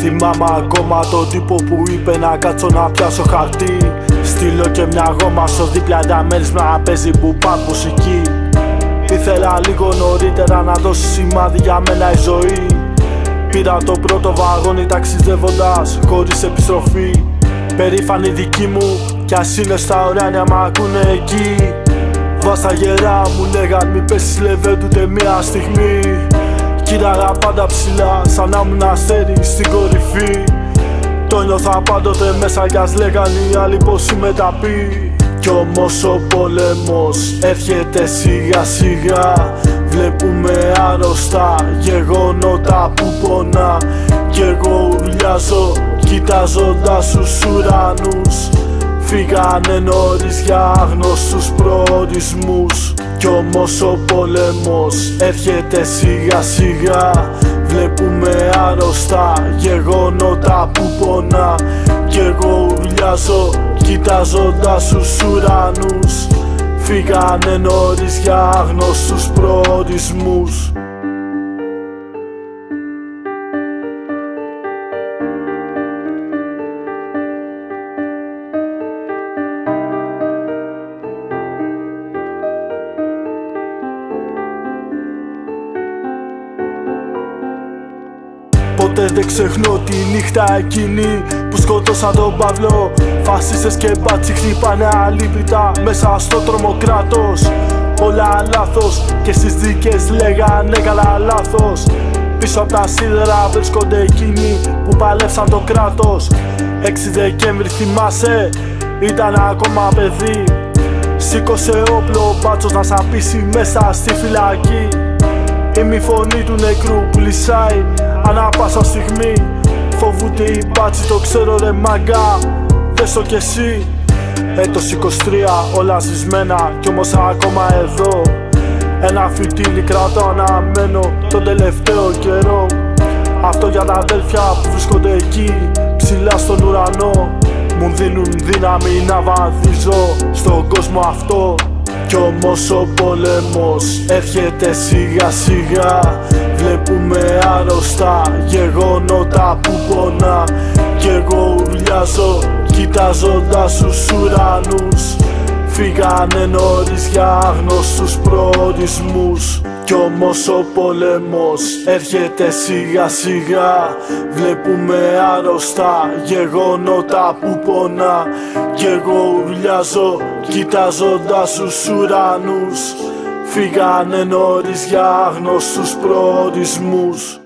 Θυμάμαι ακόμα τον τύπο που είπε να κάτσω να πιάσω χαρτί. Στείλω και μια γόμα στο δίπλα διαμέρισμα να παίζει μπουπάκ μουσική. Ήθελα λίγο νωρίτερα να δώσει σημάδι για μένα η ζωή. Πήρα το πρώτο βαγόνι ταξιδεύοντας χωρίς επιστροφή. Περήφανοι δικοί μου κι ας είναι στα ουράνια μ' ακούνε εκεί. Βάστα γερά μου λέγαν μη πέσεις λεβέντ ούτε μία στιγμή. Κοίταγα πάντα ψηλά σαν να ήμουν αστέρι στην κορυφή. Το νιώθα πάντοτε μέσα κι ας λέγαν οι άλλοι πως είμαι ταπή. Κι όμως ο πόλεμος έρχεται σιγά σιγά. Βλέπουμε άρρωστα γεγονότα που πονά. Κι εγώ ουρλιάζω κοιτάζοντας τους ουρανούς. Φύγανε νωρίς για άγνωστους προορισμούς. Κι όμως ο πόλεμος έρχεται σιγά σιγά. Βλέπουμε άρρωστα γεγονότα που πονά. Κι εγώ ουρλιάζω κοιτάζοντας τους ουρανούς. Φύγανε νωρίς για άγνωστους προορισμούς. Ποτέ δεν ξεχνώ τη νύχτα εκείνη που σκότωσαν τον Παύλο. Φασίστες και μπάτσι χτυπάνε αλήπητα μέσα στο τρομοκράτος. Όλα λάθος και στις δίκες λέγανε καλά λάθος. Πίσω από τα σίδερα βρίσκονται εκείνοι που παλεύσαν το κράτος. 6 Δεκέμβρη θυμάσαι, ήταν ακόμα παιδί. Σήκωσε όπλο ο μπάτσος να σαπίσει μέσα στη φυλακή. Η φωνή του νεκρού που λυσάει ανά πάσα στιγμή. Φοβούνται οι μπάτσοι, το ξέρω ρε μάγκα, δες το κι εσύ. Έτος 23, όλα σβησμένα κι όμως ακόμα εδώ. Ένα φυτίλι κρατώ αναμένο τον τελευταίο καιρό. Αυτό για τα αδέλφια που βρίσκονται εκεί ψηλά στον ουρανό. Μου δίνουν δύναμη να βαδίζω στον κόσμο αυτό. Κι όμως ο πόλεμος έρχεται σιγά σιγά. Βλέπουμε άρρωστα γεγονότα που πονά. Κι εγώ ουρλιάζω κοιτάζοντας τους ουρανούς. Φύγανε νωρίς για άγνωστους προορισμούς. Κι όμως ο πόλεμος έρχεται σιγά σιγά. Βλέπουμε άρρωστα γεγονότα που πονά. Κι εγώ ουρλιάζω κοιτάζοντας τους ουρανούς. Φύγανε νωρίς για άγνωστους προορισμούς.